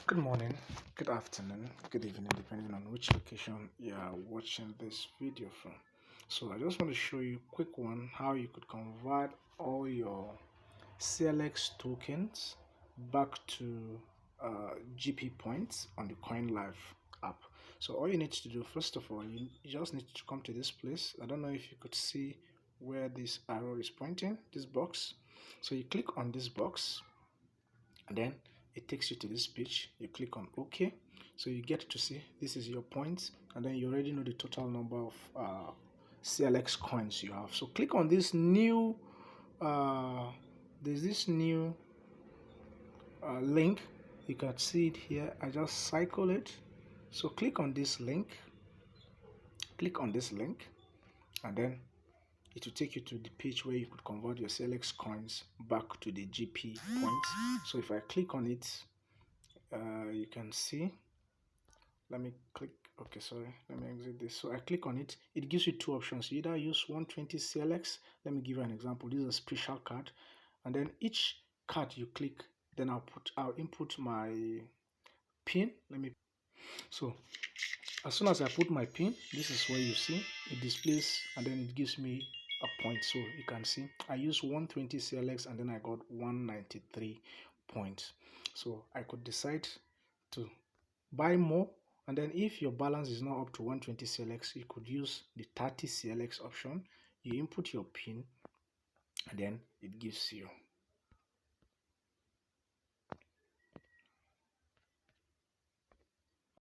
Good morning, good afternoon, good evening, depending on which location you are watching this video from. So I just want to show you a quick one how you could convert all your CLX tokens back to GP points on the CoinLive app. So all you need to do, first of all, you just need to come to this place. I don't know if you could see where this arrow is pointing, this box. So you click on this box and then it takes you to this page. You click on OK, so you get to see this is your points, and then you already know the total number of CLX coins you have. So click on this new there's this new link. You can see it here. I just cycle it. So click on this link, and then it will take you to the page where you could convert your CLX coins back to the GP points. So if I click on it, you can see, let me click, okay, sorry, let me exit this. So I click on it. It gives you two options. You either use 120 CLX. Let me give you an example. This is a special card, and then each card you click, then I'll input my pin. So as soon as I put my pin, this is where you see it displays, and then it gives me a point. So you can see I used 120 CLX and then I got 193 points. So I could decide to buy more, and then if your balance is not up to 120 CLX, you could use the 30 CLX option. You input your pin and then it gives you